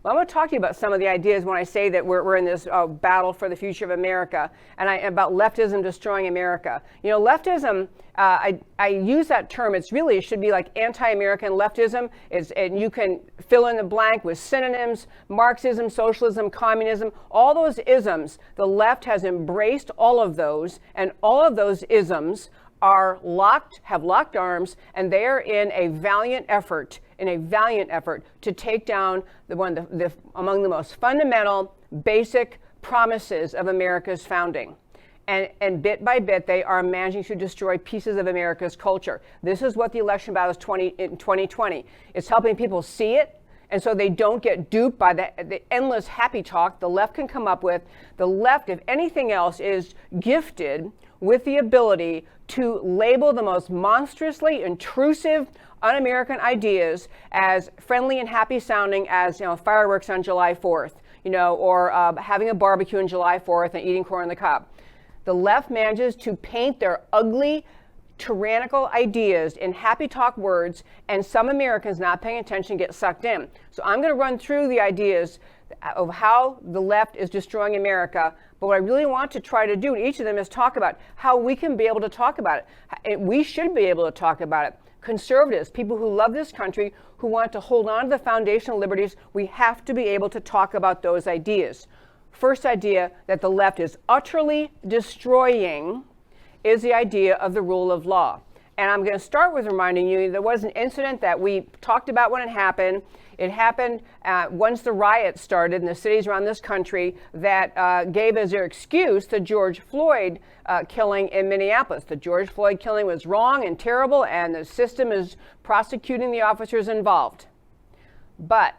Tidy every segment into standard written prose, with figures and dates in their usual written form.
Well, I'm going to talk to you about some of the ideas when I say that we're in this battle for the future of America, and about leftism destroying America. You know, leftism, I use that term. It should be like anti-American leftism. And you can fill in the blank with synonyms: Marxism, socialism, communism, all those isms. The left has embraced all of those, and all of those isms have locked arms, and they are in a valiant effort to take down among the most fundamental, basic promises of America's founding. And bit by bit, they are managing to destroy pieces of America's culture. This is what the election battle is in 2020. It's helping people see it, and so they don't get duped by the endless happy talk the left can come up with. The left, if anything else, is gifted with the ability to label the most monstrously intrusive, un-American ideas as friendly and happy sounding as, fireworks on July 4th, or having a barbecue on July 4th and eating corn on the cob. The left manages to paint their ugly, tyrannical ideas in happy talk words, and some Americans not paying attention get sucked in. So I'm going to run through the ideas of how the left is destroying America, but what I really want to try to do in each of them is talk about how we can be able to talk about it. We should be able to talk about it. Conservatives, people who love this country, who want to hold on to the foundational liberties, we have to be able to talk about those ideas. First idea that the left is utterly destroying is the idea of the rule of law. And I'm going to start with reminding you there was an incident that we talked about when it happened. It happened once the riots started in the cities around this country that gave as their excuse the George Floyd killing in Minneapolis. The George Floyd killing was wrong and terrible, and the system is prosecuting the officers involved. But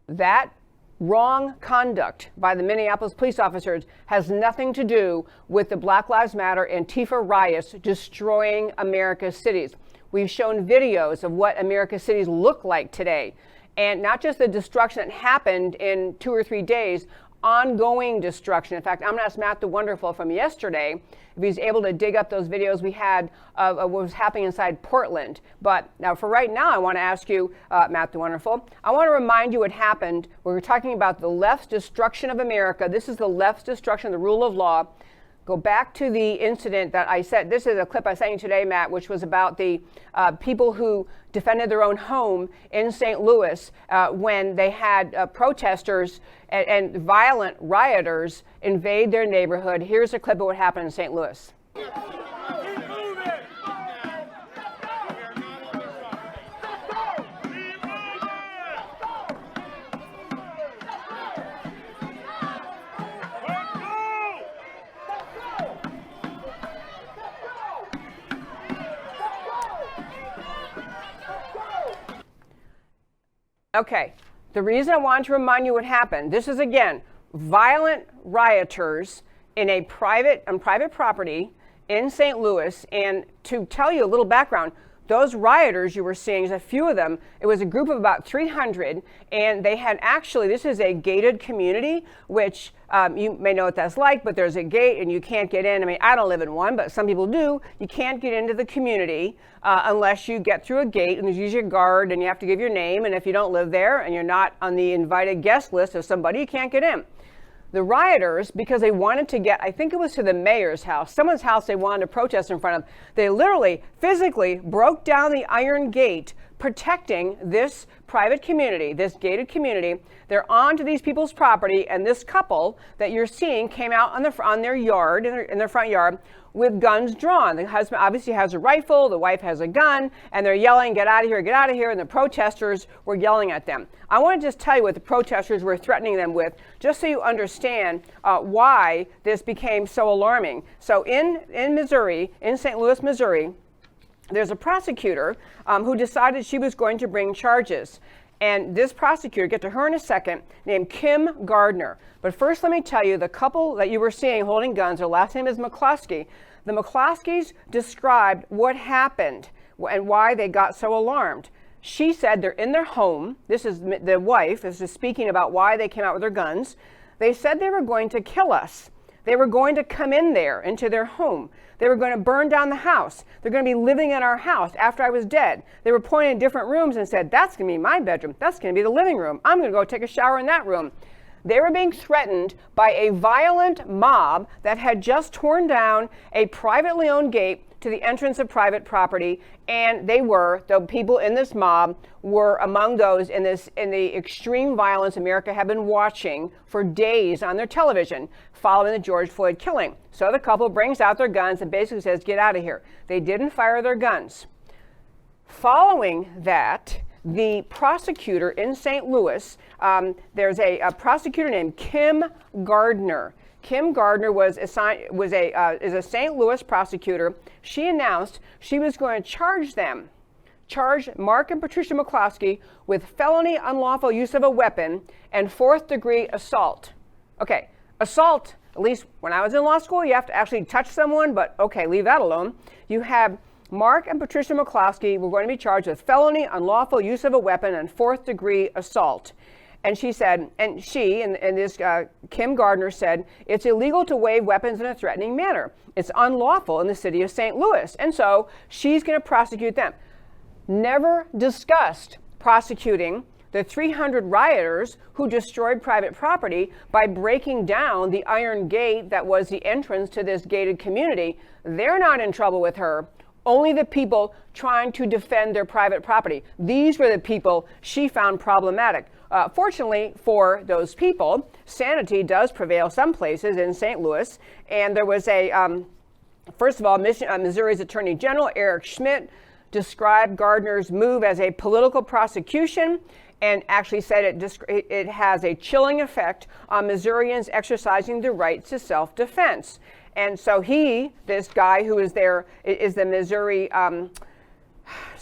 that wrong conduct by the Minneapolis police officers has nothing to do with the Black Lives Matter Antifa riots destroying America's cities. We've shown videos of what America's cities look like today. And not just the destruction that happened in 2 or 3 days, ongoing destruction. In fact, I'm going to ask Matt the Wonderful from yesterday if he's able to dig up those videos we had of what was happening inside Portland. But now for right now, I want to ask you, Matt the Wonderful, I want to remind you what happened. We were talking about the left's destruction of America. This is the left's destruction of the rule of law. Go back to the incident that I said. This is a clip I sent you today, Matt, which was about the people who defended their own home in St. Louis when they had protesters and violent rioters invade their neighborhood. Here's a clip of what happened in St. Louis. Okay, the reason I wanted to remind you what happened, this is again, violent rioters on private property in St. Louis. And to tell you a little background, those rioters you were seeing, there's a few of them, it was a group of about 300, and they had this is a gated community, which you may know what that's like, but there's a gate and you can't get in. I mean, I don't live in one, but some people do. You can't get into the community unless you get through a gate, and there's usually a guard, and you have to give your name, and if you don't live there and you're not on the invited guest list of somebody, you can't get in. The rioters, because they wanted to get, I think it was to the mayor's house, someone's house they wanted to protest in front of, they literally, physically broke down the iron gate protecting this private community, this gated community. They're onto these people's property, and this couple that you're seeing came out on their yard, in their front yard, with guns drawn. The husband obviously has a rifle, the wife has a gun, and they're yelling, "Get out of here, get out of here," and the protesters were yelling at them. I want to just tell you what the protesters were threatening them with, just so you understand why this became so alarming. So in Missouri, in St. Louis, Missouri, there's a prosecutor who decided she was going to bring charges. And this prosecutor, get to her in a second, named Kim Gardner. But first, let me tell you, the couple that you were seeing holding guns, their last name is McCloskey. The McCloskeys described what happened and why they got so alarmed. She said they're in their home. This is the wife. This is speaking about why they came out with their guns. They said they were going to kill us. They were going to come in there into their home. They were going to burn down the house. They're going to be living in our house after I was dead. They were pointing at different rooms and said, that's going to be my bedroom. That's going to be the living room. I'm going to go take a shower in that room. They were being threatened by a violent mob that had just torn down a privately owned gate to the entrance of private property, and the people in this mob were among those in the extreme violence America had been watching for days on their television following the George Floyd killing. So the couple brings out their guns and basically says, get out of here. They didn't fire their guns. Following that, the prosecutor in St. Louis, there's a prosecutor named Kim Gardner. Kim Gardner is a St. Louis prosecutor. She announced she was going to charge Mark and Patricia McCloskey with felony unlawful use of a weapon and 4th-degree assault. Okay, assault, at least when I was in law school, you have to actually touch someone, but okay, leave that alone. You have Mark and Patricia McCloskey were going to be charged with felony unlawful use of a weapon and 4th-degree assault. And she said, Kim Gardner said, it's illegal to wave weapons in a threatening manner. It's unlawful in the city of St. Louis. And so she's going to prosecute them. Never discussed prosecuting the 300 rioters who destroyed private property by breaking down the iron gate that was the entrance to this gated community. They're not in trouble with her. Only the people trying to defend their private property. These were the people she found problematic. Fortunately for those people, sanity does prevail some places in St. Louis. And there was first of all, Missouri's Attorney General, Eric Schmidt, described Gardner's move as a political prosecution and actually said it has a chilling effect on Missourians exercising the right to self-defense. And so this guy who is there, is the Missouri,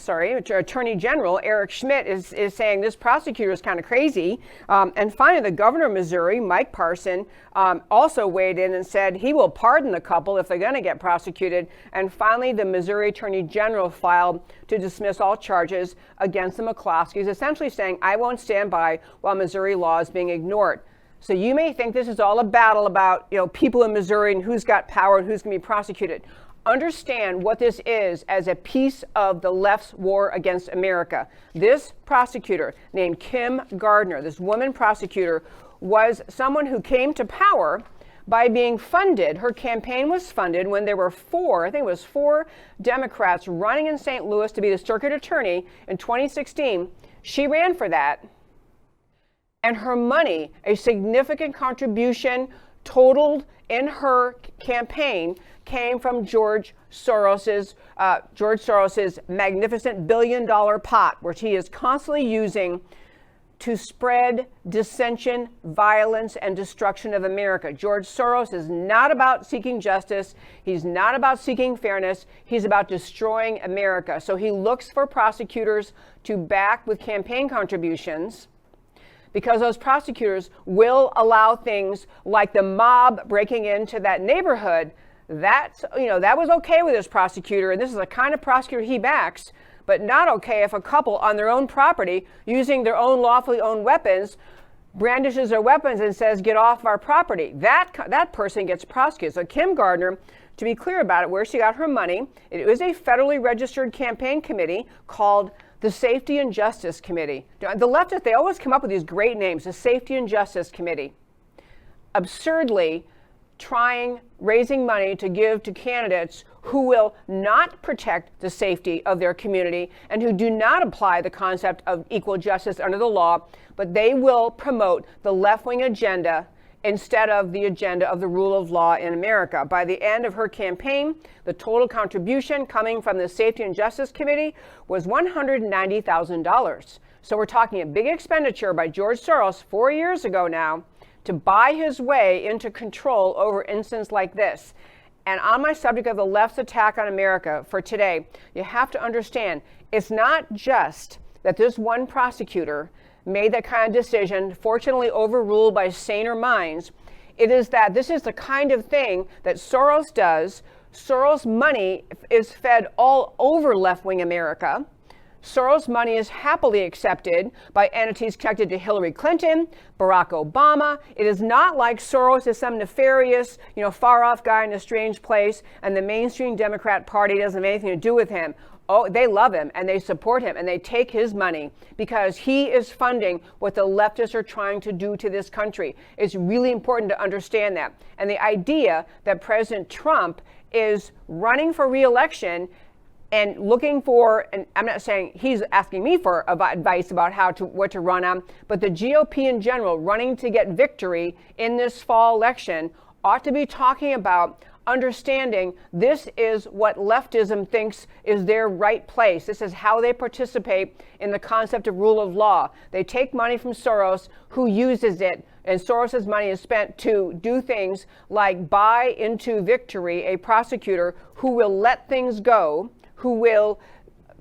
Attorney General, Eric Schmidt, is saying this prosecutor is kind of crazy. And finally, the governor of Missouri, Mike Carlson, also weighed in and said he will pardon the couple if they're going to get prosecuted. And finally, the Missouri Attorney General filed to dismiss all charges against the McCloskeys, essentially saying, I won't stand by while Missouri law is being ignored. So you may think this is all a battle about, people in Missouri and who's got power and who's going to be prosecuted. Understand what this is as a piece of the left's war against America. This prosecutor named Kim Gardner, this woman prosecutor, was someone who came to power by being funded. Her campaign was funded when there were four Democrats running in St. Louis to be the circuit attorney in 2016. She ran for that. And her money, a significant contribution totaled in her campaign, came from George Soros's magnificent $1 billion pot, which he is constantly using to spread dissension, violence, and destruction of America. George Soros is not about seeking justice. He's not about seeking fairness. He's about destroying America. So he looks for prosecutors to back with campaign contributions, because those prosecutors will allow things like the mob breaking into that neighborhood. That was okay with this prosecutor, and this is the kind of prosecutor he backs, but not okay if a couple on their own property, using their own lawfully owned weapons, brandishes their weapons and says, get off our property. That person gets prosecuted. So Kim Gardner, to be clear about it, where she got her money, it was a federally registered campaign committee called the Safety and Justice Committee. The leftists, they always come up with these great names, the Safety and Justice Committee. Absurdly raising money to give to candidates who will not protect the safety of their community and who do not apply the concept of equal justice under the law, but they will promote the left-wing agenda instead of the agenda of the rule of law in America. By the end of her campaign, the total contribution coming from the Safety and Justice Committee was $190,000. So we're talking a big expenditure by George Soros 4 years ago now to buy his way into control over incidents like this. And on my subject of the left's attack on America for today, you have to understand, it's not just that this one prosecutor made that kind of decision, fortunately overruled by saner minds. It is that this is the kind of thing that Soros does. Soros' money is fed all over left-wing America. Soros money is happily accepted by entities connected to Hillary Clinton, Barack Obama. It is not like Soros is some nefarious, far off guy in a strange place and the mainstream Democrat Party doesn't have anything to do with him. Oh, they love him and they support him and they take his money because he is funding what the leftists are trying to do to this country. It's really important to understand that. And the idea that President Trump is running for re-election and looking for, and I'm not saying he's asking me for advice about what to run on, but the GOP in general running to get victory in this fall election ought to be talking about understanding this is what leftism thinks is their right place. This is how they participate in the concept of rule of law. They take money from Soros, who uses it, and Soros's money is spent to do things like buy into victory a prosecutor who will let things go, who will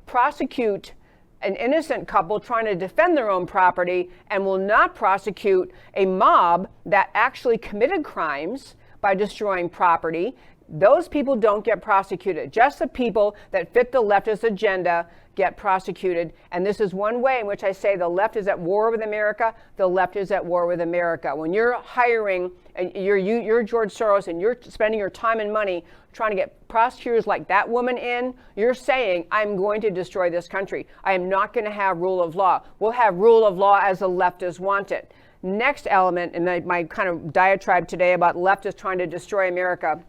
prosecute an innocent couple trying to defend their own property, and will not prosecute a mob that actually committed crimes by destroying property. Those people don't get prosecuted. Just the people that fit the leftist agenda get prosecuted. And this is one way in which I say the left is at war with America. The left is at war with America. When you're hiring, you're George Soros and you're spending your time and money trying to get prosecutors like that woman in, you're saying, I'm going to destroy this country. I am not going to have rule of law. We'll have rule of law as the leftists want it. Next element in my kind of diatribe today about leftists trying to destroy America.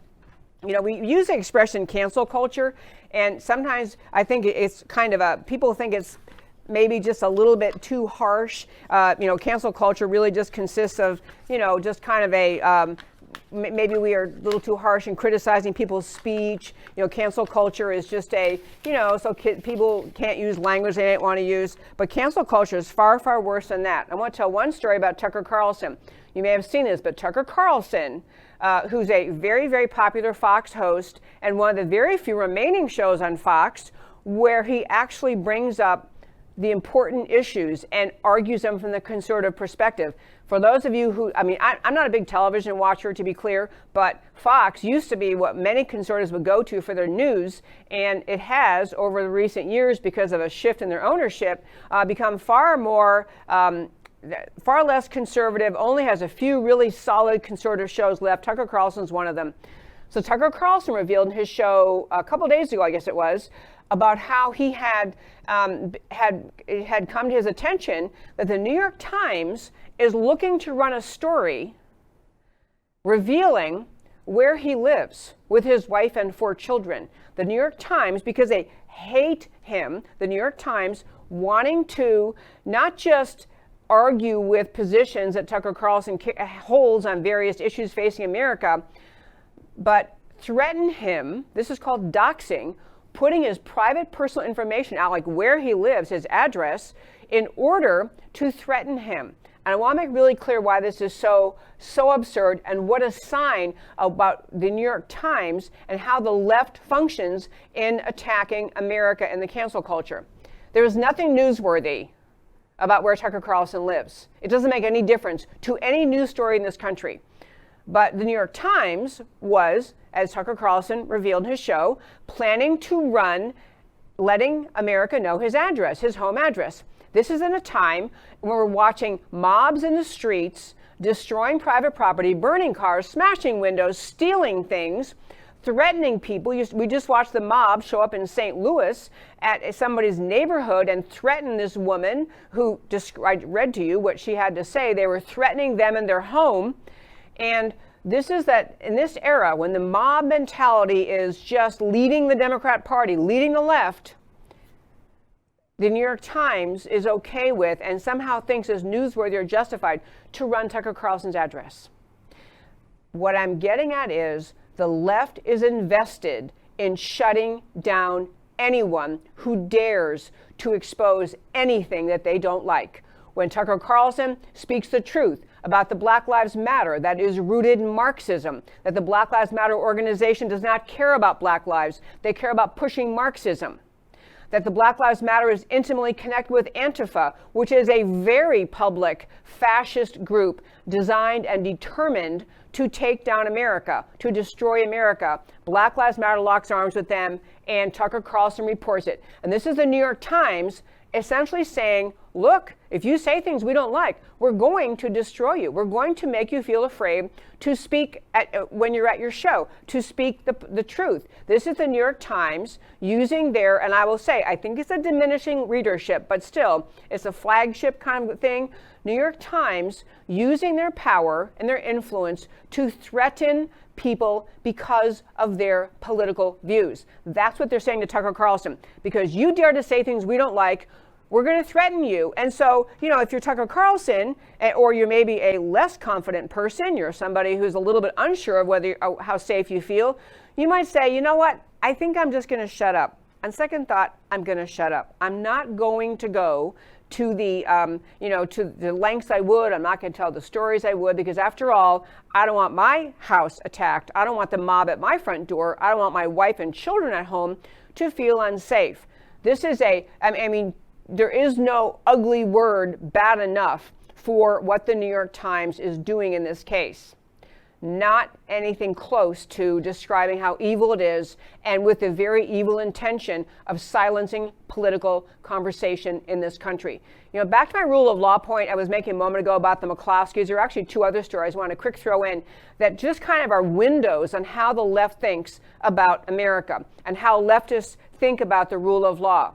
We use the expression cancel culture, and sometimes I think it's kind of people think it's maybe just a little bit too harsh. Cancel culture really just consists of, just kind of a, maybe we are a little too harsh in criticizing people's speech. Cancel culture is just so people can't use language they don't want to use. But cancel culture is far, far worse than that. I want to tell one story about Tucker Carlson. You may have seen this, but Tucker Carlson, who's a very, very popular Fox host and one of the very few remaining shows on Fox where he actually brings up the important issues and argues them from the conservative perspective. For those of you who, I'm not a big television watcher, to be clear, but Fox used to be what many conservatives would go to for their news, and it has, over the recent years, because of a shift in their ownership, become far less conservative, only has a few really solid conservative shows left. Tucker Carlson's one of them. So Tucker Carlson revealed in his show a couple days ago, I guess it was, about how he had come to his attention that the New York Times is looking to run a story revealing where he lives with his wife and 4 children. The New York Times, because they hate him, the New York Times wanting to not just argue with positions that Tucker Carlson holds on various issues facing America, but threaten him. This is called doxing, putting his private personal information out, like where he lives, his address, in order to threaten him. And I want to make really clear why this is so absurd and what a sign about the New York Times and how the left functions in attacking America and the cancel culture. There is nothing newsworthy about where Tucker Carlson lives. It doesn't make any difference to any news story in this country. But the New York Times was, as Tucker Carlson revealed in his show, planning to run, letting America know his address, his home address. This is in a time when we're watching mobs in the streets, destroying private property, burning cars, smashing windows, stealing things, threatening people. We just watched the mob show up in St. Louis at somebody's neighborhood and threaten this woman who I read to you what she had to say. They were threatening them in their home. And this is that in this era when the mob mentality is just leading the Democrat Party, leading the left, the New York Times is okay with and somehow thinks is newsworthy or justified to run Tucker Carlson's address. What I'm getting at is the left is invested in shutting down anyone who dares to expose anything that they don't like. When Tucker Carlson speaks the truth about the Black Lives Matter that is rooted in Marxism, that the Black Lives Matter organization does not care about Black lives, they care about pushing Marxism. that the Black Lives Matter is intimately connected with Antifa, which is a very public fascist group designed and determined to take down America, to destroy America. Black Lives Matter locks arms with them, and Tucker Carlson reports it. And this is the New York Times essentially saying, look, if you say things we don't like, we're going to destroy you. We're going to make you feel afraid to speak when you're at your show, to speak the truth. This is the New York Times using their, and I will say, I think it's a diminishing readership, but still, it's a flagship kind of thing. New York Times using their power and their influence to threaten people because of their political views. That's what they're saying to Tucker Carlson. Because you dare to say things we don't like, we're going to threaten you. And so, if you're Tucker Carlson, or you're maybe a less confident person, you're somebody who's a little bit unsure of whether how safe you feel, you might say, you know what, I think I'm just going to shut up. On second thought, I'm going to shut up. I'm not going to go to the, to the lengths I would. I'm not going to tell the stories I would, because after all, I don't want my house attacked. I don't want the mob at my front door. I don't want my wife and children at home to feel unsafe. This is there is no ugly word bad enough for what the New York Times is doing in this case. Not anything close to describing how evil it is, and with the very evil intention of silencing political conversation in this country. Back to my rule of law point I was making a moment ago about the McCloskeys. There are actually two other stories I want to quick throw in that just kind of are windows on how the left thinks about America and how leftists think about the rule of law.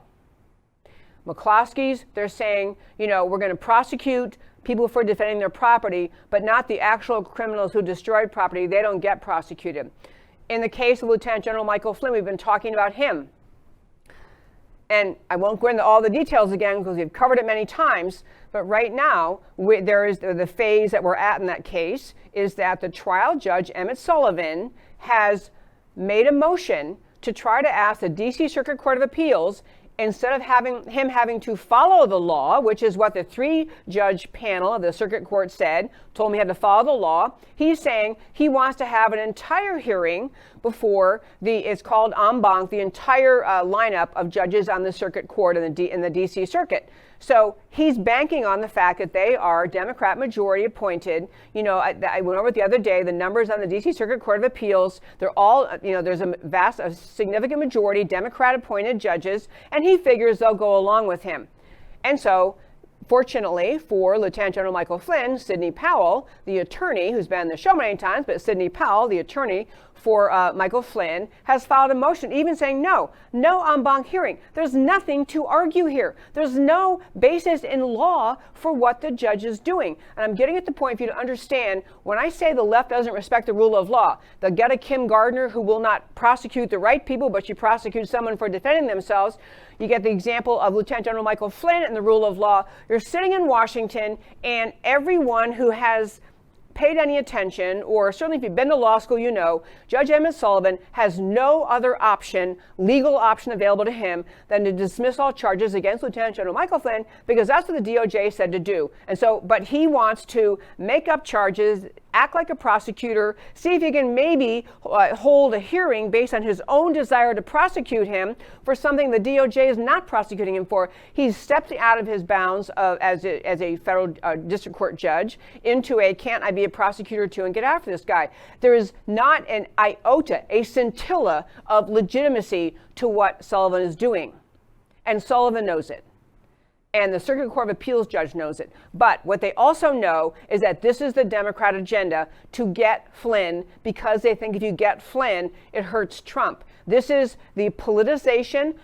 McCloskeys, they're saying, we're going to prosecute people for defending their property, but not the actual criminals who destroyed property. They don't get prosecuted. In the case of Lieutenant General Michael Flynn, we've been talking about him. And I won't go into all the details again because we've covered it many times, but right now, there is the phase that we're at in that case is that the trial judge, Emmett Sullivan, has made a motion to try to ask the D.C. Circuit Court of Appeals, instead of having to follow the law, which is what the 3-judge panel of the circuit court said, told him he had to follow the law, he's saying he wants to have an entire hearing before it's called en banc, the entire lineup of judges on the circuit court in the D.C. Circuit. So he's banking on the fact that they are Democrat majority appointed. I went over it the other day, the numbers on the D.C. Circuit Court of Appeals, they're all, there's a significant majority Democrat appointed judges, and he figures they'll go along with him. And so, fortunately for Lieutenant General Michael Flynn, Sidney Powell, the attorney, who's been on the show many times, but Sidney Powell, the attorney for Michael Flynn, has filed a motion even saying no en banc hearing. There's nothing to argue here. There's no basis in law for what the judge is doing. And I'm getting at the point for you to understand, when I say the left doesn't respect the rule of law, they'll get a Kim Gardner who will not prosecute the right people, but she prosecutes someone for defending themselves. You get the example of Lieutenant General Michael Flynn and the rule of law. You're sitting in Washington, and everyone who has paid any attention, or certainly if you've been to law school, Judge Emmett Sullivan has no other legal option available to him than to dismiss all charges against Lieutenant General Michael Flynn, because that's what the DOJ said to do. And so, but he wants to make up charges, act like a prosecutor, see if he can maybe hold a hearing based on his own desire to prosecute him for something the DOJ is not prosecuting him for. He's stepped out of his bounds as a federal district court judge into can't I be a prosecutor too and get after this guy. There is not an iota, a scintilla of legitimacy to what Sullivan is doing. And Sullivan knows it. And the Circuit Court of Appeals judge knows it. But what they also know is that this is the Democrat agenda to get Flynn, because they think if you get Flynn, it hurts Trump. This is the politicization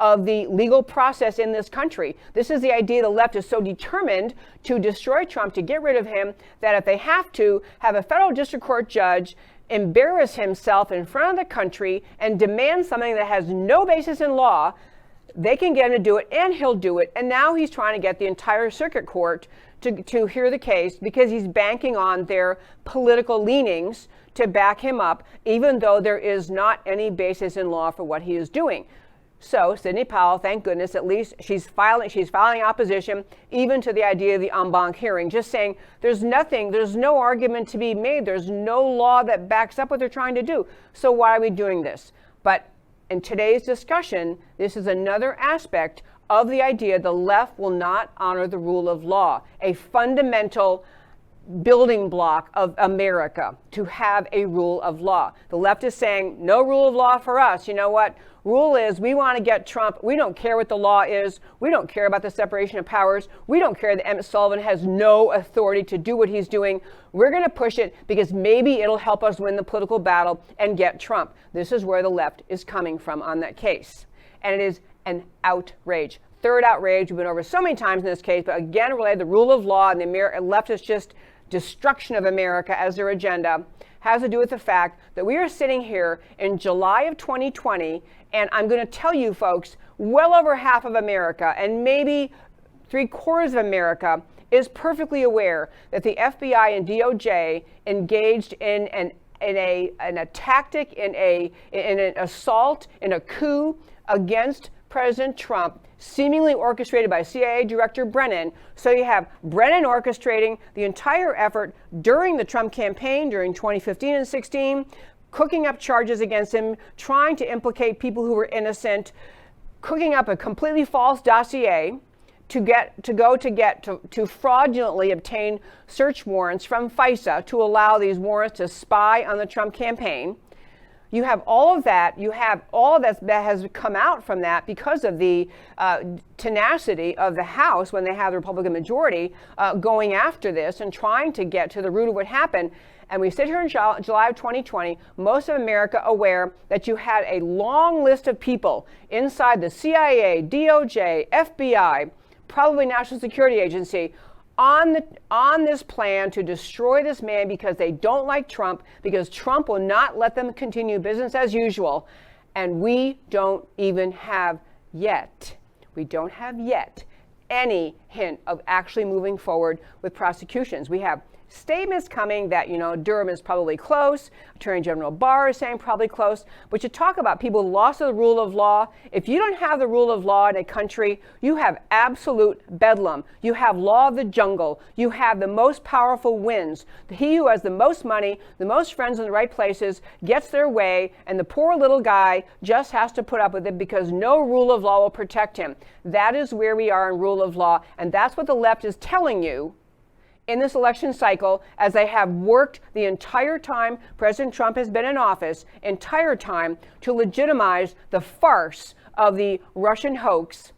of the legal process in this country. This is the idea the left is so determined to destroy Trump, to get rid of him, that if they have to have a federal district court judge embarrass himself in front of the country and demand something that has no basis in law, they can get him to do it, and he'll do it. And now he's trying to get the entire circuit court to hear the case, because he's banking on their political leanings to back him up, even though there is not any basis in law for what he is doing. So Sidney Powell, thank goodness, at least she's filing opposition even to the idea of the en banc hearing, just saying there's no argument to be made. There's no law that backs up what they're trying to do. So why are we doing this? But in today's discussion, this is another aspect of the idea the left will not honor the rule of law, a fundamental building block of America, to have a rule of law. The left is saying, no rule of law for us. You know what? Rule is, we want to get Trump. We don't care what the law is. We don't care about the separation of powers. We don't care that Emmett Sullivan has no authority to do what he's doing. We're going to push it because maybe it'll help us win the political battle and get Trump. This is where the left is coming from on that case. And it is an outrage. Third outrage, we've been over so many times in this case, but again, related to the rule of law and the leftist just destruction of America as their agenda, has to do with the fact that we are sitting here in July of 2020, and I'm going to tell you folks, well over half of America, and maybe 3/4 of America, is perfectly aware that the FBI and DOJ engaged in a tactic, in an assault, in a coup against President Trump, seemingly orchestrated by CIA Director Brennan. So you have Brennan orchestrating the entire effort during the Trump campaign, during 2015 and 16, cooking up charges against him, trying to implicate people who were innocent, cooking up a completely false dossier to fraudulently obtain search warrants from FISA to allow these warrants to spy on the Trump campaign. You have all of that. You have all that has come out from that because of the tenacity of the House when they have the Republican majority going after this and trying to get to the root of what happened. And we sit here in July of 2020, most of America aware that you had a long list of people inside the CIA, DOJ, FBI, probably National Security Agency, on this plan to destroy this man because they don't like Trump, because Trump will not let them continue business as usual. And we don't have yet any hint of actually moving forward with prosecutions. We have statements coming that, Durham is probably close. Attorney General Barr is saying probably close. But you talk about people lost to the rule of law. If you don't have the rule of law in a country, you have absolute bedlam. You have law of the jungle. You have the most powerful wins. He who has the most money, the most friends in the right places, gets their way, and the poor little guy just has to put up with it because no rule of law will protect him. That is where we are in rule of law, and that's what the left is telling you in this election cycle, as they have worked the entire time President Trump has been in office, entire time, to legitimize the farce of the Russian hoax,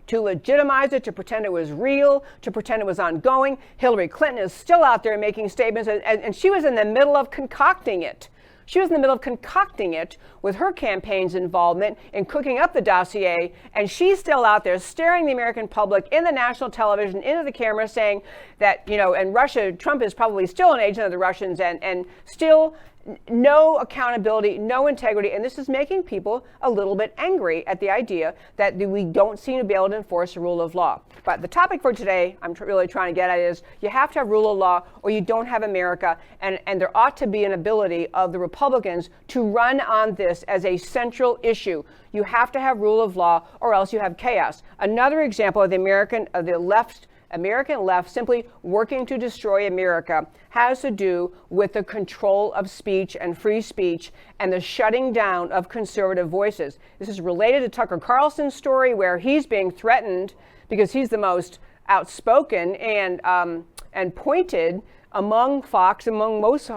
to legitimize it, to pretend it was real, to pretend it was ongoing. Hillary Clinton is still out there making statements, and she was in the middle of concocting it. She was in the middle of concocting it with her campaign's involvement in cooking up the dossier, and she's still out there staring the American public in the national television into the camera saying that, and Russia, Trump is probably still an agent of the Russians, and still no accountability, no integrity, and this is making people a little bit angry at the idea that we don't seem to be able to enforce the rule of law. But the topic for today, I'm really trying to get at, is you have to have rule of law or you don't have America, and there ought to be an ability of the Republicans to run on this as a central issue. You have to have rule of law or else you have chaos. Another example of the American left simply working to destroy America has to do with the control of speech and free speech and the shutting down of conservative voices. This is related to Tucker Carlson's story, where he's being threatened because he's the most outspoken and pointed among Fox, among most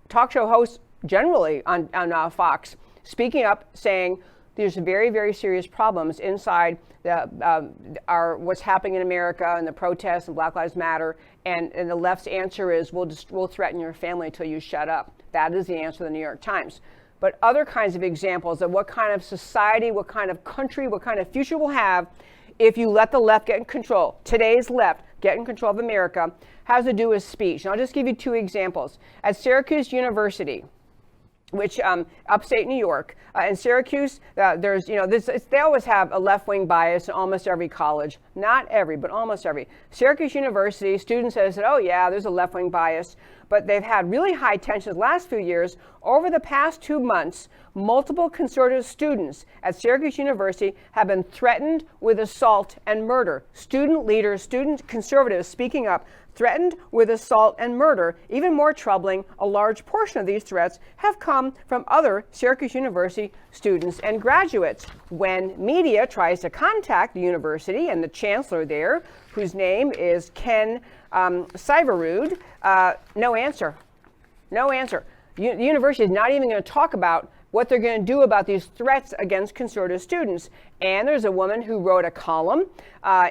talk show hosts generally on Fox, speaking up, saying there's very, very serious problems inside what's happening in America and the protests and Black Lives Matter, and the left's answer is we'll threaten your family until you shut up. That is the answer of the New York Times. But other kinds of examples of what kind of society, what kind of country, what kind of future we'll have if you let the left get in control, today's left get in control of America, has to do with speech. And I'll just give you two examples. At Syracuse University, which upstate New York, in Syracuse, there's, they always have a left-wing bias in almost every college. Not every, but almost every. Syracuse University, students have said, oh yeah, there's a left-wing bias, but they've had really high tensions the last few years. Over the past 2 months, multiple conservative students at Syracuse University have been threatened with assault and murder. Student leaders, student conservatives speaking up, threatened with assault and murder. Even more troubling, a large portion of these threats have come come from other Syracuse University students and graduates. When media tries to contact the university and the chancellor there, whose name is Ken Syverud, no answer. No answer. The university is not even going to talk about what they're going to do about these threats against conservative students. And there's a woman who wrote a column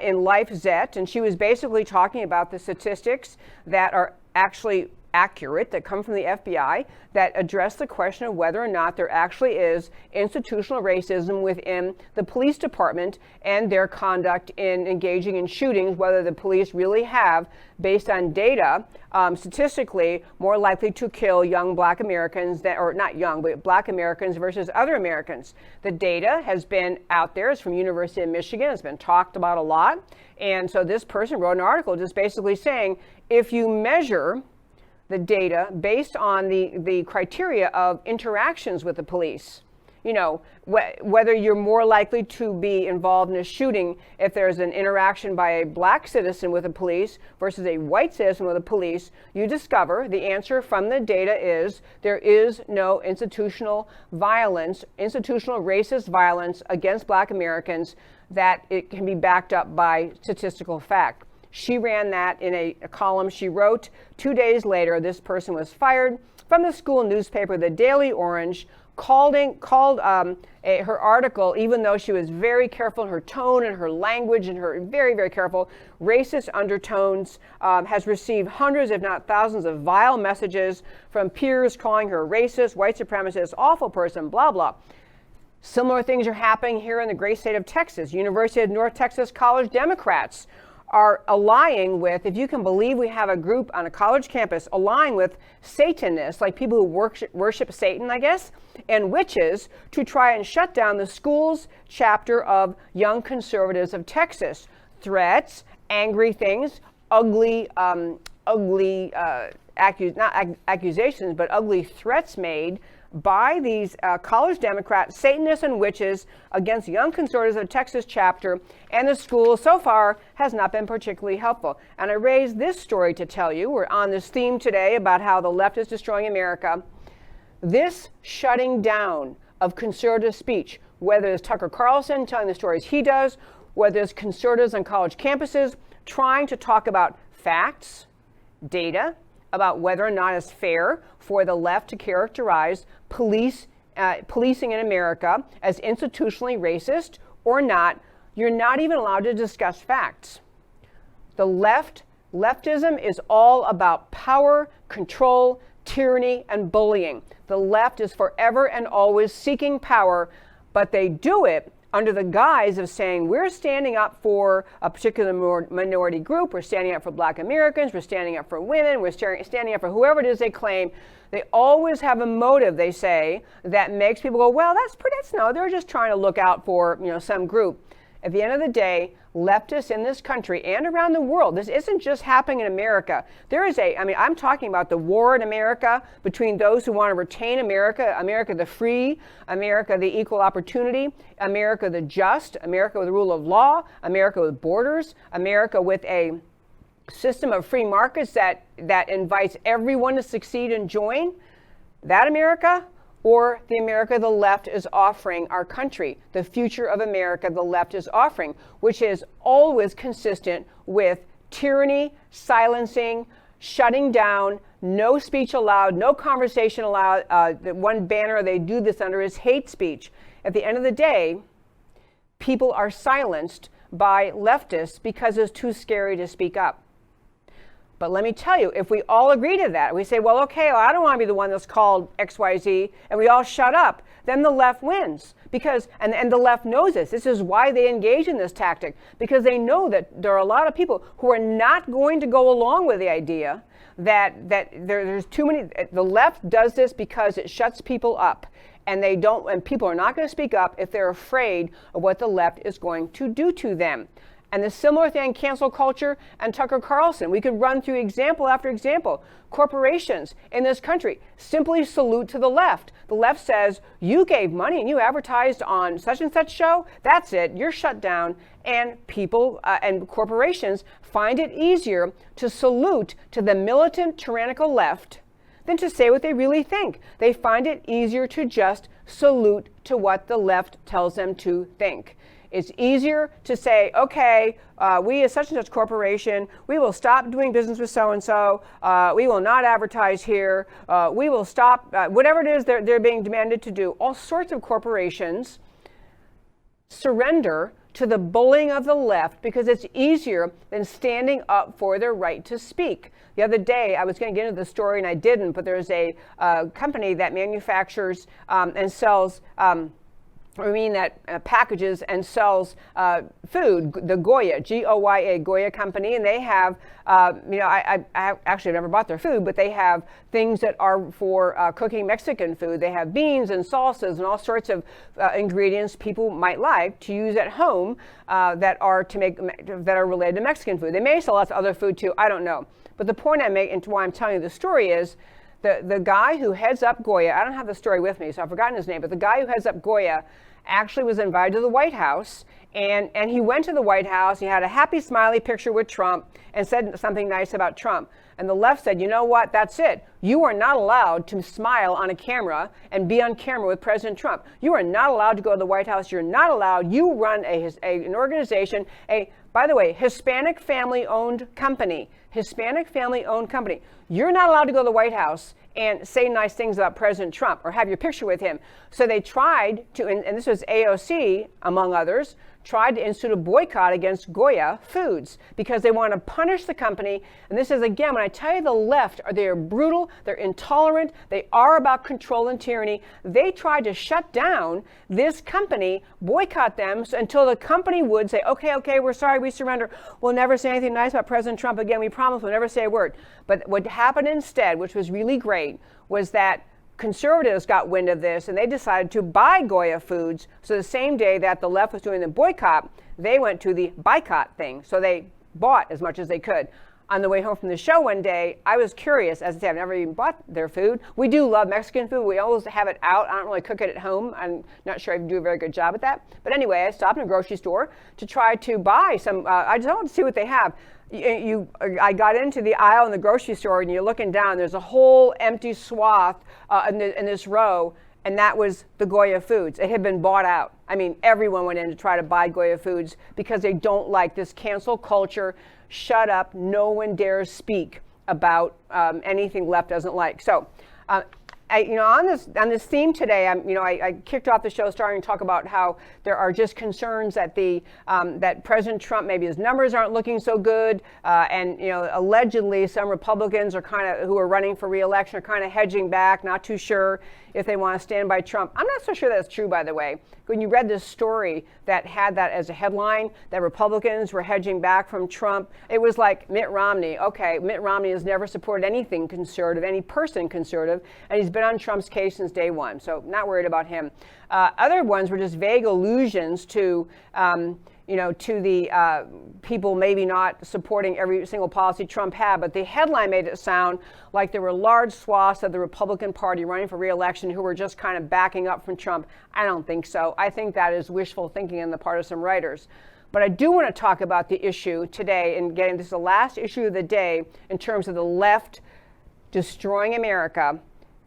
in Life Zet, and she was basically talking about the statistics that are actually accurate, that come from the FBI, that address the question of whether or not there actually is institutional racism within the police department and their conduct in engaging in shootings, whether the police really have, based on data, statistically more likely to kill young black Americans, or not young, but black Americans versus other Americans. The data has been out there. It's from University of Michigan. It's been talked about a lot. And so this person wrote an article just basically saying, if you measure the data based on the criteria of interactions with the police, you know, whether you're more likely to be involved in a shooting if there's an interaction by a black citizen with the police versus a white citizen with the police, you discover the answer from the data is there is no institutional violence, institutional racist violence against black Americans, that it can be backed up by statistical fact. She ran that in a column she wrote. 2 days later, this person was fired from the school newspaper, the Daily Orange, called her article, even though she was very careful in her tone and her language and her very, very careful, racist undertones, has received hundreds, if not thousands, of vile messages from peers calling her racist, white supremacist, awful person, blah, blah. Similar things are happening here in the great state of Texas. University of North Texas College Democrats are allying with, if you can believe, we have a group on a college campus allying with Satanists, like people who worship Satan, I guess, and witches, to try and shut down the school's chapter of Young Conservatives of Texas. Threats, angry things, accusations, but ugly threats made by these college Democrats, Satanists and witches against Young Conservatives of Texas chapter, and the school so far has not been particularly helpful. And I raised this story to tell you, we're on this theme today about how the left is destroying America. This shutting down of conservative speech, whether it's Tucker Carlson telling the stories he does, whether it's conservatives on college campuses trying to talk about facts, data, about whether or not it's fair for the left to characterize policing in America as institutionally racist or not, you're not even allowed to discuss facts. The leftism is all about power, control, tyranny, and bullying. The left is forever and always seeking power, but they do it under the guise of saying we're standing up for a particular minority group, we're standing up for black Americans, we're standing up for women, we're standing up for whoever it is they claim. They always have a motive, they say, that makes people go, well, no, they're just trying to look out for, some group. At the end of the day, leftists in this country and around the world, this isn't just happening in America. I'm talking about the war in America between those who want to retain America, America the free, America the equal opportunity, America the just, America with the rule of law, America with borders, America with a system of free markets that invites everyone to succeed and join. That America, or the America the left is offering our country, the future of America the left is offering, which is always consistent with tyranny, silencing, shutting down, no speech allowed, no conversation allowed. The one banner they do this under is hate speech. At the end of the day, people are silenced by leftists because it's too scary to speak up. But let me tell you, if we all agree to that, we say, well, okay, I don't want to be the one that's called XYZ, and we all shut up, then the left wins. And the left knows this. This is why they engage in this tactic, because they know that there are a lot of people who are not going to go along with the idea that there's too many. The left does this because it shuts people up. And people are not going to speak up if they're afraid of what the left is going to do to them. And the similar thing, cancel culture and Tucker Carlson. We could run through example after example. Corporations in this country simply salute to the left. The left says, you gave money and you advertised on such and such show, that's it, you're shut down. And people and corporations find it easier to salute to the militant, tyrannical left than to say what they really think. They find it easier to just salute to what the left tells them to think. It's easier to say, okay, we as such and such corporation, we will stop doing business with so-and-so, we will not advertise here, we will stop, whatever it is they're being demanded to do. All sorts of corporations surrender to the bullying of the left because it's easier than standing up for their right to speak. The other day, I was going to get into the story and I didn't, but there's a company that manufactures and sells packages and sells food, the Goya, G-O-Y-A, Goya company, and they have, I actually never bought their food, but they have things that are for cooking Mexican food. They have beans and salsas and all sorts of ingredients people might like to use at home that are related to Mexican food. They may sell lots of other food too, I don't know. But the point I make and why I'm telling you the story is the guy who heads up Goya, I don't have the story with me, so I've forgotten his name, but the guy who heads up Goya actually was invited to the White House, and he went to the White House. He had a happy, smiley picture with Trump and said something nice about Trump. And the left said, you know what, that's it. You are not allowed to smile on a camera and be on camera with President Trump. You are not allowed to go to the White House. You're not allowed. You run an organization, by the way, Hispanic family-owned company. Hispanic family-owned company. You're not allowed to go to the White House and say nice things about President Trump or have your picture with him. So they tried to, and this was AOC, among others, tried to institute a boycott against Goya Foods because they want to punish the company. And this is, again, when I tell you the left, they are brutal, they're intolerant, they are about control and tyranny. They tried to shut down this company, boycott them until the company would say, okay, we're sorry, we surrender. We'll never say anything nice about President Trump again. We promise we'll never say a word. But what happened instead, which was really great, was that conservatives got wind of this and they decided to buy Goya Foods. So the same day that the left was doing the boycott, they went to the boycott thing. So they bought as much as they could. On the way home from the show one day, I was curious. As I said, I've never even bought their food. We do love Mexican food. We always have it out. I don't really cook it at home. I'm not sure I do a very good job at that. But anyway, I stopped in a grocery store to try to buy some. I just wanted to see what they have. I got into the aisle in the grocery store and you're looking down, there's a whole empty swath in this row, and that was the Goya Foods. It had been bought out. I mean, everyone went in to try to buy Goya Foods because they don't like this cancel culture, shut up, no one dares speak about anything left doesn't like. So, on this theme today, I kicked off the show starting to talk about how there are just concerns that that President Trump, maybe his numbers aren't looking so good, and allegedly some Republicans are who are running for re-election are kind of hedging back, not too sure if they want to stand by Trump. I'm not so sure that's true, by the way. When you read this story that had that as a headline, that Republicans were hedging back from Trump, it was like Mitt Romney. Okay, Mitt Romney has never supported anything conservative, any person conservative, and he's been on Trump's case since day one, so not worried about him. Other ones were just vague allusions to the people maybe not supporting every single policy Trump had, but the headline made it sound like there were large swaths of the Republican Party running for re-election who were just kind of backing up from Trump. I don't think so. I think that is wishful thinking in the partisan writers. But I do want to talk about the issue today, and this is the last issue of the day in terms of the left destroying America.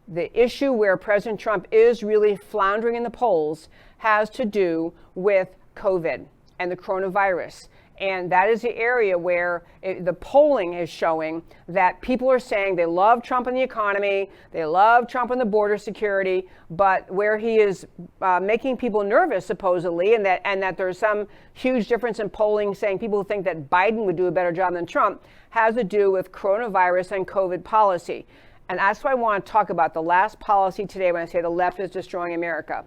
The issue where President Trump is really floundering in the polls has to do with COVID and the coronavirus. And that is the area where the polling is showing that people are saying they love Trump in the economy, they love Trump in the border security, but where he is making people nervous, supposedly, and that there's some huge difference in polling saying people who think that Biden would do a better job than Trump, has to do with coronavirus and COVID policy. And that's why I want to talk about the last policy today when I say the left is destroying America.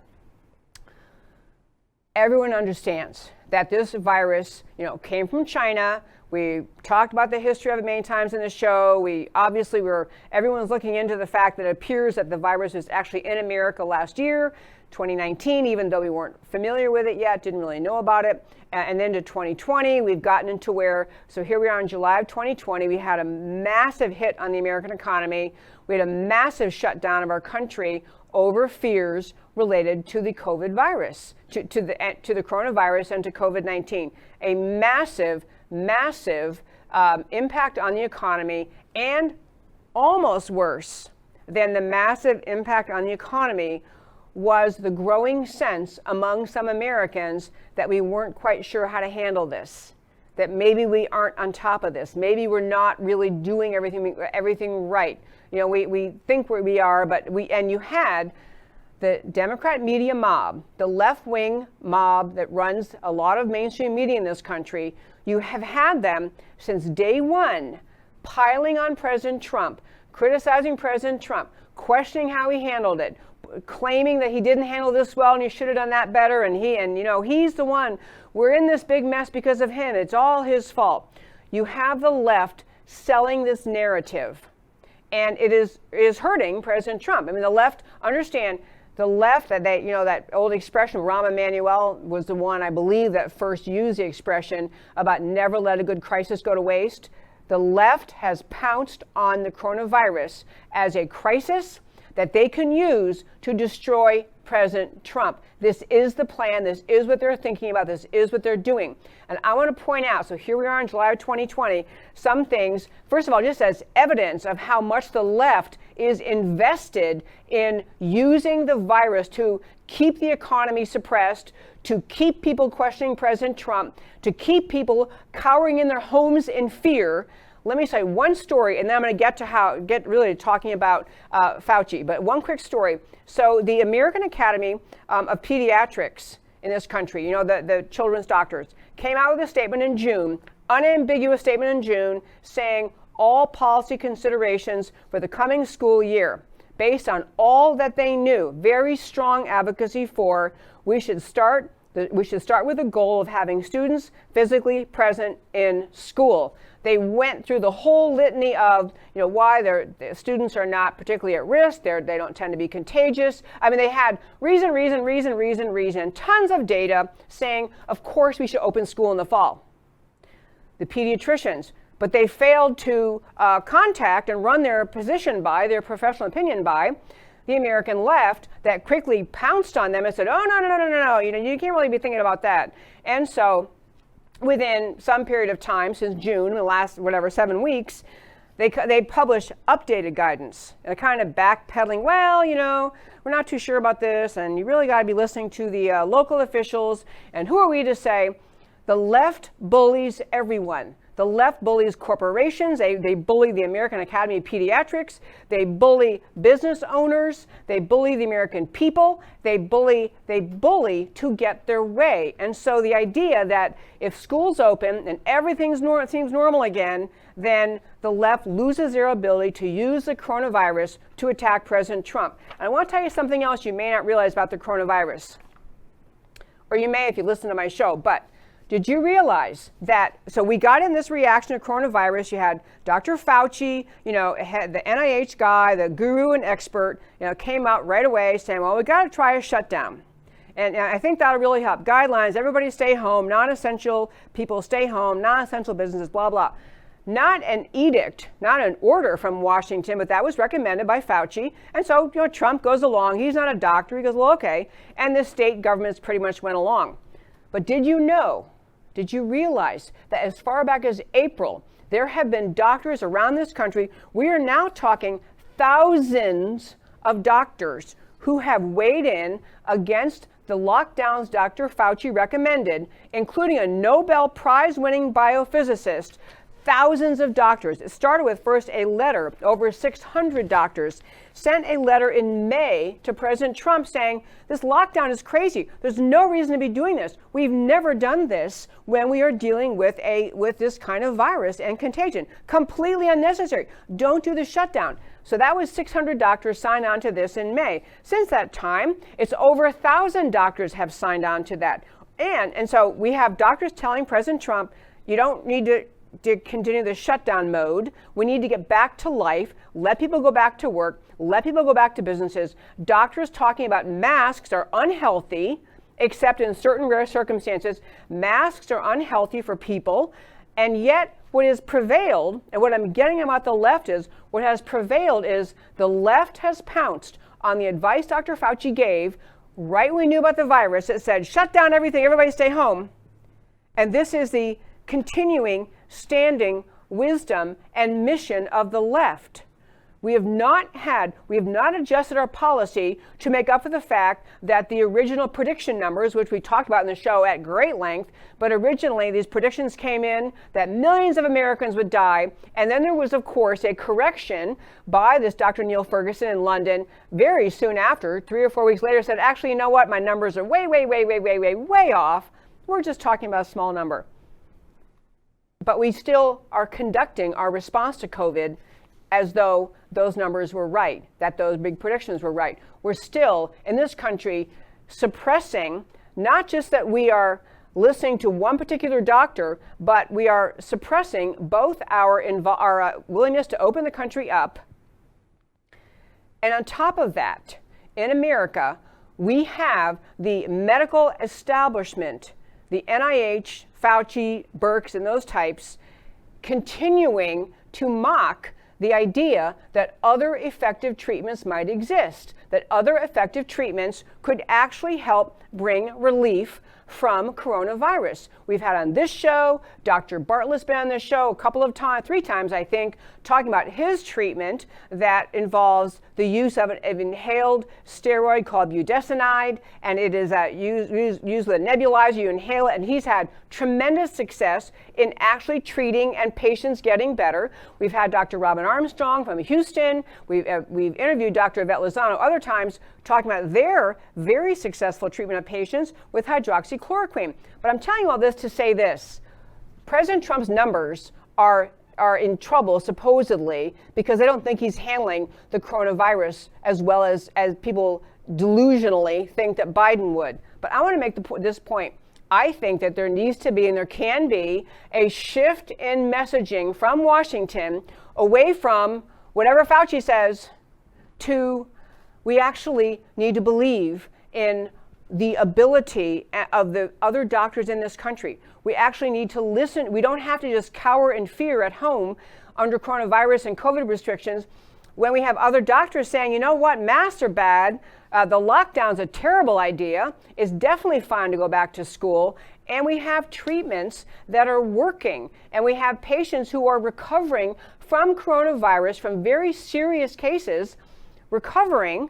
Everyone understands that this virus, came from China. We talked about the history of it many times in the show. Everyone's looking into the fact that it appears that the virus was actually in America last year, 2019, even though we weren't familiar with it yet, didn't really know about it. And then to 2020, we've gotten into so here we are in July of 2020, we had a massive hit on the American economy. We had a massive shutdown of our country over fears related to the COVID virus, to the coronavirus and to COVID-19. A massive impact on the economy, and almost worse, than the massive impact on the economy was the growing sense among some Americans that we weren't quite sure how to handle this, that maybe we aren't on top of this, maybe we're not really doing everything right. You know, we think we are, and you had the Democrat media mob, the left-wing mob that runs a lot of mainstream media in this country. You have had them since day one piling on President Trump, criticizing President Trump, questioning how he handled it, claiming that he didn't handle this well and he should have done that better, and he's the one. We're in this big mess because of him. It's all his fault. You have the left selling this narrative, and it is hurting President Trump. I mean, the left, understand, the left, that old expression, Rahm Emanuel was the one, I believe, that first used the expression about never let a good crisis go to waste. The left has pounced on the coronavirus as a crisis that they can use to destroy President Trump. This is the plan. This is what they're thinking about. This is what they're doing. And I want to point out, so here we are in July of 2020, some things, first of all, just as evidence of how much the left is invested in using the virus to keep the economy suppressed, to keep people questioning President Trump, to keep people cowering in their homes in fear. Let me say one story, and then I'm going to get really talking about Fauci. But one quick story. So the American Academy of Pediatrics in this country, you know, the children's doctors, came out with a statement in June, unambiguous statement in June, saying all policy considerations for the coming school year, based on all that they knew, very strong advocacy for, we should start with the goal of having students physically present in school. They went through the whole litany of, you know, why their students are not particularly at risk. They don't tend to be contagious. I mean, they had reason, tons of data saying, of course, we should open school in the fall. The pediatricians, but they failed to contact and run their their professional opinion by the American left that quickly pounced on them and said, oh, no, you can't really be thinking about that. And so within some period of time, since June, the last, 7 weeks, they published updated guidance, kind of backpedaling, well, we're not too sure about this, and you really got to be listening to the local officials, and who are we to say? The left bullies everyone. The left bullies corporations. They bully the American Academy of Pediatrics. They bully business owners. They bully the American people. They bully to get their way. And so the idea that if school's open and everything seems normal again, then the left loses their ability to use the coronavirus to attack President Trump. And I want to tell you something else you may not realize about the coronavirus. Or you may if you listen to my show, but did you realize that, so we got in this reaction to coronavirus, you had Dr. Fauci, had the NIH guy, the guru and expert, came out right away saying, well, we got to try a shutdown. And I think that'll really help. Guidelines, everybody stay home, non-essential people stay home, non-essential businesses, blah, blah. Not an edict, not an order from Washington, but that was recommended by Fauci. And so, Trump goes along. He's not a doctor. He goes, well, okay. And the state governments pretty much went along. But did you realize that as far back as April, there have been doctors around this country, we are now talking thousands of doctors who have weighed in against the lockdowns Dr. Fauci recommended, including a Nobel Prize-winning biophysicist, thousands of doctors. It started with first a letter, over 600 doctors sent a letter in May to President Trump saying, this lockdown is crazy. There's no reason to be doing this. We've never done this when we are dealing with this kind of virus and contagion. Completely unnecessary. Don't do the shutdown. So that was 600 doctors signed on to this in May. Since that time, it's over 1,000 doctors have signed on to that. And so we have doctors telling President Trump, you don't need to continue the shutdown mode. We need to get back to life, let people go back to work, let people go back to businesses. Doctors talking about masks are unhealthy, except in certain rare circumstances. Masks are unhealthy for people, and yet what has prevailed, and what I'm getting about the left is, what has prevailed is the left has pounced on the advice Dr. Fauci gave right when we knew about the virus. It said, shut down everything, everybody stay home. And this is the continuing standing wisdom and mission of the left. We have not adjusted our policy to make up for the fact that the original prediction numbers, which we talked about in the show at great length, but originally these predictions came in that millions of Americans would die. And then there was, of course, a correction by this Dr. Neil Ferguson in London very soon after, 3 or 4 weeks later, said, actually, you know what? My numbers are way off. We're just talking about a small number. But we still are conducting our response to COVID as though those numbers were right, that those big predictions were right. We're still, in this country, suppressing, not just that we are listening to one particular doctor, but we are suppressing both our willingness to open the country up. And on top of that, in America, we have the medical establishment, the NIH, Fauci, Birx, and those types, continuing to mock the idea that other effective treatments might exist, that other effective treatments could actually help bring relief from coronavirus. We've had on this show, Dr. Bartlett's been on this show a couple of times, 3 times, I think, talking about his treatment that involves the use of an inhaled steroid called budesonide, and it is used with a nebulizer. You inhale it, and he's had tremendous success in actually treating and patients getting better. We've had Dr. Robin Armstrong from Houston. We've interviewed Dr. Yvette Lozano other times talking about their very successful treatment of patients with hydroxychloroquine. But I'm telling you all this to say this. President Trump's numbers are in trouble, supposedly, because they don't think he's handling the coronavirus as well as people delusionally think that Biden would. But I want to make this point. I think that there needs to be, and there can be, a shift in messaging from Washington away from whatever Fauci says to we actually need to believe in the ability of the other doctors in this country. We actually need to listen. We don't have to just cower in fear at home under coronavirus and COVID restrictions when we have other doctors saying, you know what, masks are bad, the lockdown's a terrible idea, it's definitely fine to go back to school, and we have treatments that are working, and we have patients who are recovering from coronavirus, from very serious cases, recovering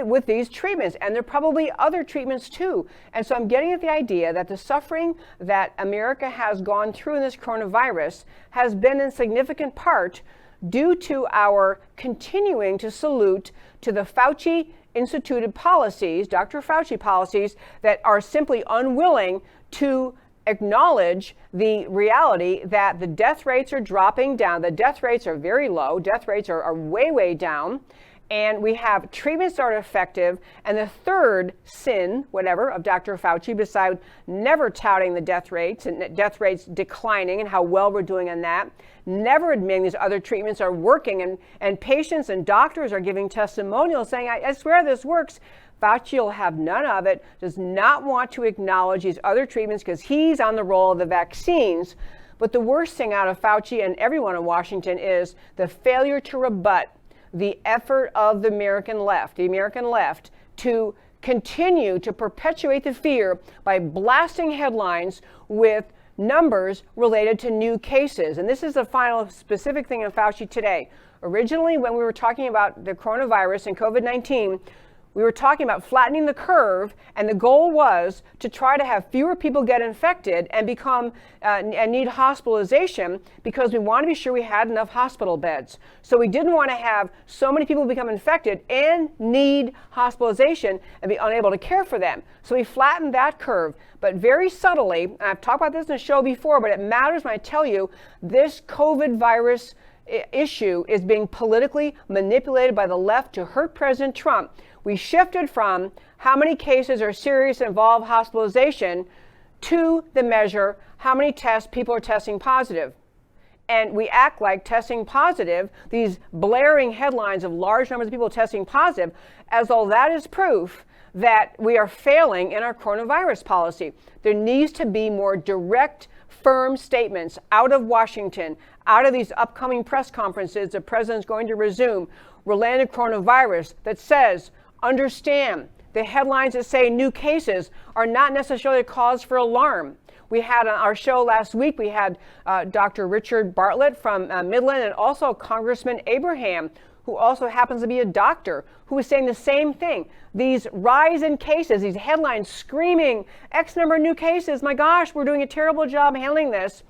with these treatments, and there are probably other treatments too. And so I'm getting at the idea that the suffering that America has gone through in this coronavirus has been in significant part due to our continuing to salute to the Fauci instituted policies, Dr. Fauci policies, that are simply unwilling to acknowledge the reality that the death rates are dropping down. The death rates are very low. Death rates are way down. And we have treatments that are effective. And the third sin, whatever, of Dr. Fauci, besides never touting the death rates and death rates declining and how well we're doing on that, never admitting these other treatments are working. And patients and doctors are giving testimonials saying, I swear this works. Fauci will have none of it, does not want to acknowledge these other treatments because he's on the roll of the vaccines. But the worst thing out of Fauci and everyone in Washington is the failure to rebut the effort of the American left to continue to perpetuate the fear by blasting headlines with numbers related to new cases. And this is the final specific thing in Fauci today. Originally, when we were talking about the coronavirus and COVID-19, we were talking about flattening the curve, and the goal was to try to have fewer people get infected and and need hospitalization because we want to be sure we had enough hospital beds. So we didn't want to have so many people become infected and need hospitalization and be unable to care for them. So we flattened that curve, but very subtly, and I've talked about this in the show before, but it matters when I tell you this COVID virus issue is being politically manipulated by the left to hurt President Trump. We shifted from how many cases are serious and involve hospitalization to the measure how many tests people are testing positive. And we act like testing positive, these blaring headlines of large numbers of people testing positive, as though that is proof that we are failing in our coronavirus policy. There needs to be more direct, firm statements out of Washington, out of these upcoming press conferences the president's going to resume related to coronavirus that says, understand, the headlines that say new cases are not necessarily a cause for alarm. We had on our show last week, we had Dr. Richard Bartlett from Midland, and also Congressman Abraham, who also happens to be a doctor, who was saying the same thing. These rise in cases, these headlines screaming, X number of new cases, my gosh, we're doing a terrible job handling this.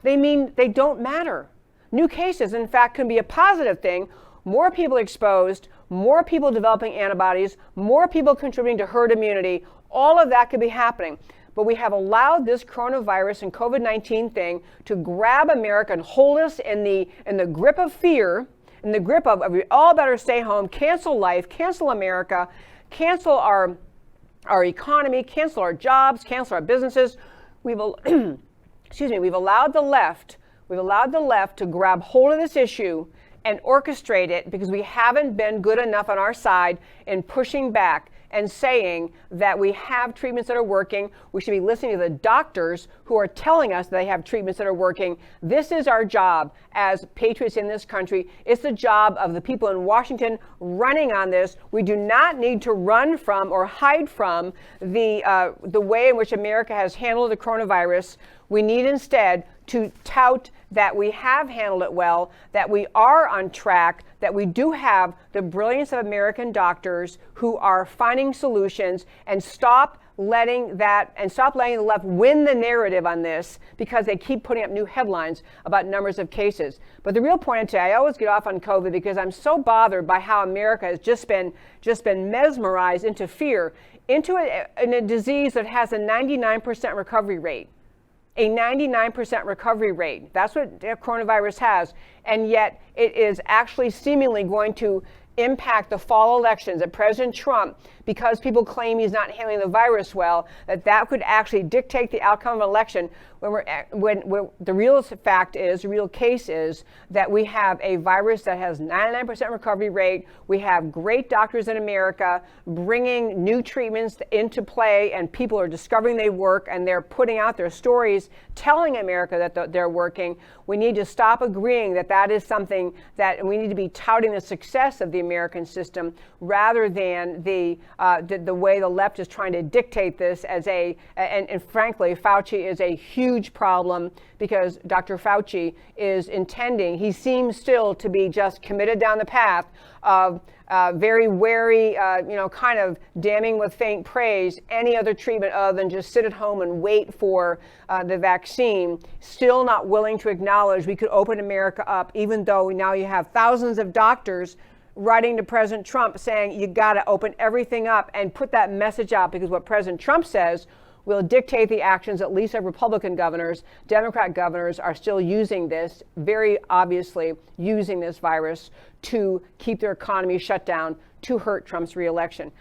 They mean they don't matter. New cases, in fact, can be a positive thing. More people exposed, more people developing antibodies, more people contributing to herd immunity. All of that could be happening. But we have allowed this coronavirus and COVID-19 thing to grab America and hold us in the grip of fear, in the grip of we all better stay home, cancel life, cancel America, cancel our economy, cancel our jobs, cancel our businesses. We've allowed the left to grab hold of this issue and orchestrate it because we haven't been good enough on our side in pushing back and saying that we have treatments that are working. We should be listening to the doctors who are telling us they have treatments that are working. This is our job as patriots in this country. It's the job of the people in Washington running on this. We do not need to run from or hide from the way in which America has handled the coronavirus. We need instead to tout that we have handled it well, that we are on track, that we do have the brilliance of American doctors who are finding solutions, and stop letting the left win the narrative on this because they keep putting up new headlines about numbers of cases. But the real point today, I always get off on COVID because I'm so bothered by how America has just been mesmerized into fear, into a disease that has a 99% recovery rate. A 99% recovery rate. That's what coronavirus has. And yet it is actually seemingly going to impact the fall elections, that President Trump, because people claim he's not handling the virus well, that could actually dictate the outcome of an election when the real case is that we have a virus that has 99% recovery rate. We have great doctors in America bringing new treatments into play, and people are discovering they work, and they're putting out their stories telling America that they're working. We need to stop agreeing that is something that we need to be touting the success of the American system rather than the way the left is trying to dictate this as and frankly, Fauci is a huge problem because Dr. Fauci he seems still to be just committed down the path of very wary, kind of damning with faint praise any other treatment other than just sit at home and wait for the vaccine, still not willing to acknowledge we could open America up, even though now you have thousands of doctors writing to President Trump saying you got to open everything up and put that message out, because what President Trump says will dictate the actions at least of Republican governors. Democrat governors are still using this, very obviously using this virus to keep their economy shut down to hurt Trump's reelection.